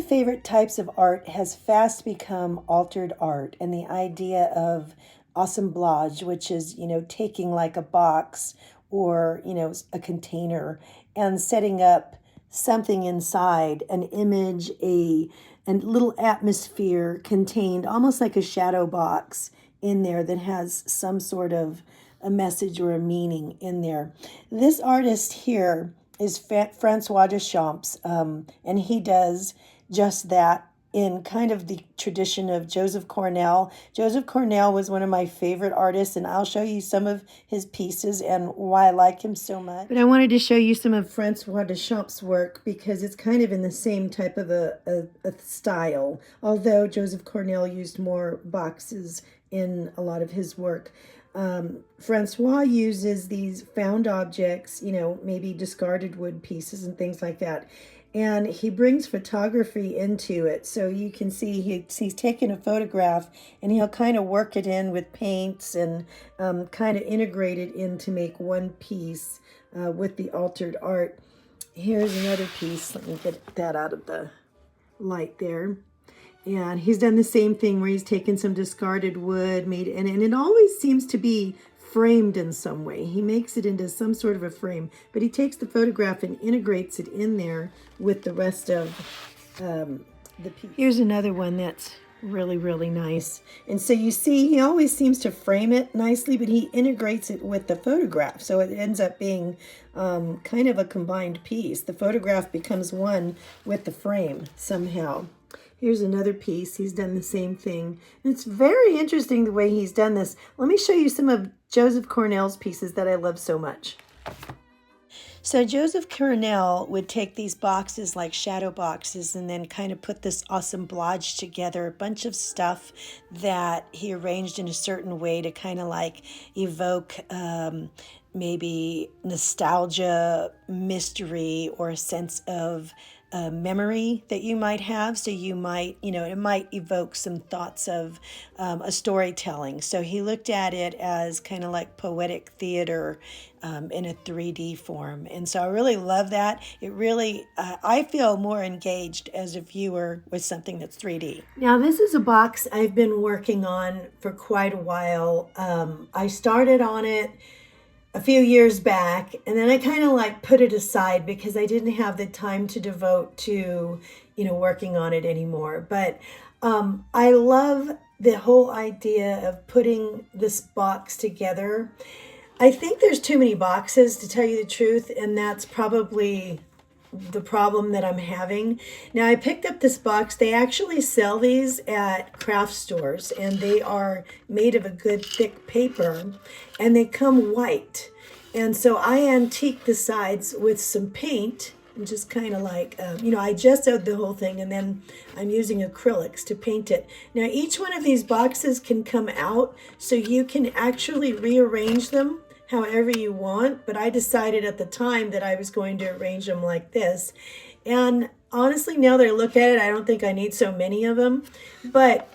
my favorite types of art has fast become altered art, and the idea of assemblage, which is, taking like a box or, a container and setting up something inside, an image, a little atmosphere contained, almost like a shadow box in there that has some sort of a message or a meaning in there. This artist here is Francois Deschamps, and he does just that in kind of the tradition of Joseph Cornell. Joseph Cornell was one of my favorite artists, and I'll show you some of his pieces and why I like him so much. But I wanted to show you some of Francois Deschamps' work because it's kind of in the same type of a style, although Joseph Cornell used more boxes in a lot of his work. Francois uses these found objects, maybe discarded wood pieces and things like that. And he brings photography into it. So you can see he's taken a photograph and he'll kind of work it in with paints and kind of integrate it in to make one piece with the altered art. Here's another piece. Let me get that out of the light there. And he's done the same thing where he's taken some discarded wood, and it always seems to be framed in some way. He makes it into some sort of a frame, but he takes the photograph and integrates it in there with the rest of the piece. Here's another one that's really, really nice. And so you see, he always seems to frame it nicely, but he integrates it with the photograph. So it ends up being kind of a combined piece. The photograph becomes one with the frame somehow. Here's another piece. He's done the same thing. And it's very interesting the way he's done this. Let me show you some of Joseph Cornell's pieces that I love so much. So Joseph Cornell would take these boxes like shadow boxes and then kind of put this assemblage together, a bunch of stuff that he arranged in a certain way to kind of like evoke maybe nostalgia, mystery, or a sense of memory that you might have. So you might, it might evoke some thoughts of a storytelling. So he looked at it as kind of like poetic theater in a 3D form. And so I really love that. It really, I feel more engaged as a viewer with something that's 3D. Now, this is a box I've been working on for quite a while. I started on it a few years back, and then I kind of like put it aside because I didn't have the time to devote to, working on it anymore. But I love the whole idea of putting this box together. I think there's too many boxes, to tell you the truth, and that's probably the problem that I'm having. Now, I picked up this box. They actually sell these at craft stores, and they are made of a good thick paper, and they come white. And so I antiqued the sides with some paint and just kind of like, I gessoed the whole thing, and then I'm using acrylics to paint it. Now, each one of these boxes can come out, so you can actually rearrange them however you want, but I decided at the time that I was going to arrange them like this. And honestly, now that I look at it, I don't think I need so many of them, but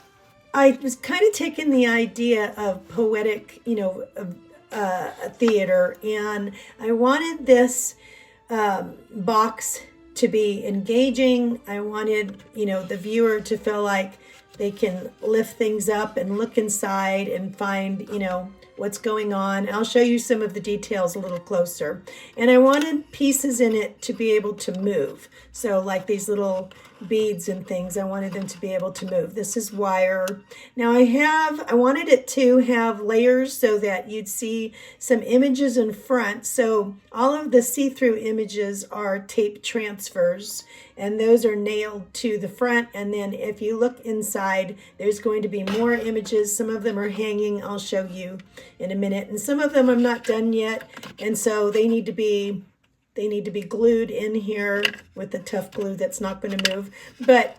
I was kind of taking the idea of poetic, theater, and I wanted this box to be engaging. I wanted, the viewer to feel like they can lift things up and look inside and find, what's going on. I'll show you some of the details a little closer. And I wanted pieces in it to be able to move. So like these little beads and things, I wanted them to be able to move. This is wire. Now I wanted it to have layers so that you'd see some images in front. So all of the see-through images are tape transfers, and those are nailed to the front. And then if you look inside, there's going to be more images. Some of them are hanging. I'll show you in a minute. And some of them I'm not done yet. And so they need to be glued in here with the tough glue that's not going to move. But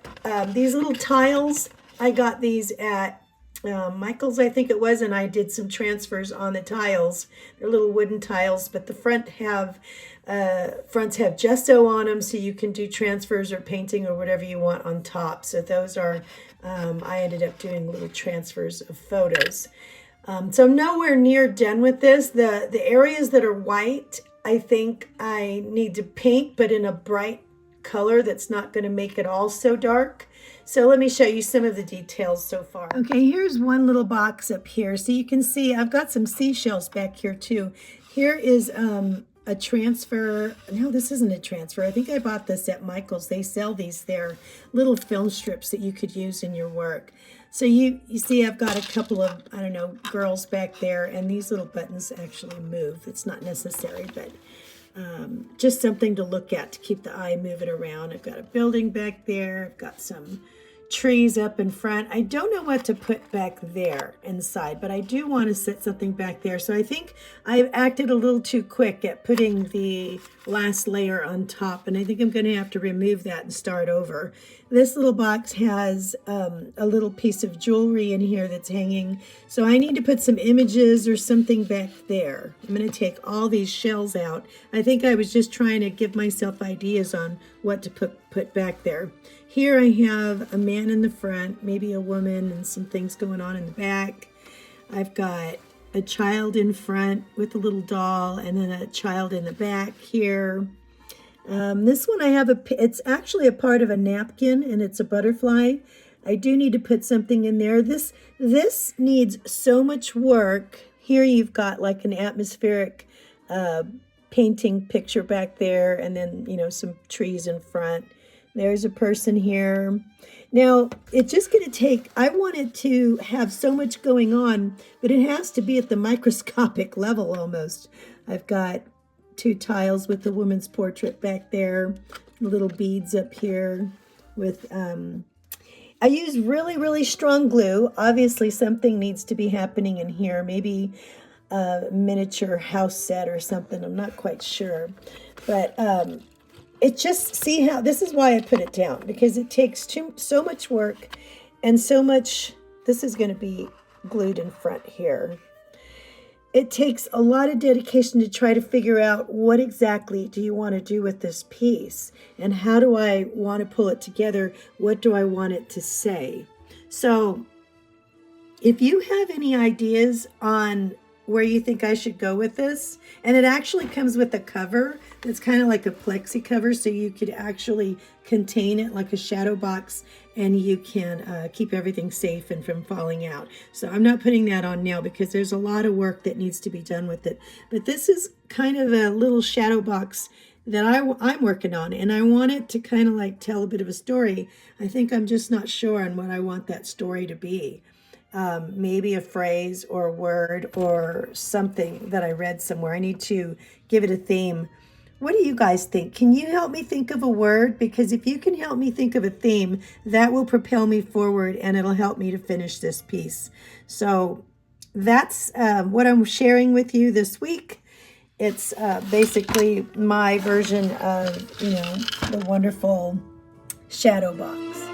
these little tiles, I got these at Michael's, I think it was, and I did some transfers on the tiles. They're little wooden tiles, but the fronts have gesso on them, so you can do transfers or painting or whatever you want on top. So those are, I ended up doing little transfers of photos. So I'm nowhere near done with this. The areas that are white, I think I need to paint, but in a bright color that's not going to make it all so dark. So let me show you some of the details so far. Okay, here's one little box up here. So you can see I've got some seashells back here too. Here is a transfer. No, this isn't a transfer. I think I bought this at Michael's. They sell these. They're little film strips that you could use in your work. So you see I've got a couple of, I don't know, girls back there, and these little buttons actually move. It's not necessary, but just something to look at to keep the eye moving around. I've got a building back there. I've got some trees up in front. I don't know what to put back there inside, but I do want to set something back there. So I think I've acted a little too quick at putting the last layer on top, and I think I'm going to have to remove that and start over. This little box has a little piece of jewelry in here that's hanging, so I need to put some images or something back there. I'm going to take all these shells out. I think I was just trying to give myself ideas on what to put back there. Here I have a man in the front, maybe a woman, and some things going on in the back. I've got a child in front with a little doll, and then a child in the back here. This one I have it's actually a part of a napkin, and it's a butterfly. I do need to put something in there. This needs so much work. Here you've got like an atmospheric painting picture back there, and then, you know, some trees in front. There's a person here. Now, it's just going to take, I want it to have so much going on, but it has to be at the microscopic level almost. I've got two tiles with the woman's portrait back there, little beads up here with, I use really, really strong glue. Obviously, something needs to be happening in here. Maybe a miniature house set or something. I'm not quite sure. But it just, see how, this is why I put it down, because it takes so much work and so much, this is going to be glued in front here. It takes a lot of dedication to try to figure out what exactly do you want to do with this piece, and how do I want to pull it together? What do I want it to say? So if you have any ideas on where you think I should go with this, and it actually comes with a cover that's kind of like a plexi cover, so you could actually contain it like a shadow box, and you can keep everything safe and from falling out. So I'm not putting that on now because there's a lot of work that needs to be done with it. But this is kind of a little shadow box that I'm working on, and I want it to kind of like tell a bit of a story. I think I'm just not sure on what I want that story to be. Maybe a phrase or a word or something that I read somewhere. I need to give it a theme. What do you guys think? Can you help me think of a word? Because if you can help me think of a theme, that will propel me forward, and it'll help me to finish this piece. So that's what I'm sharing with you this week. It's basically my version of, you know, the wonderful shadow box.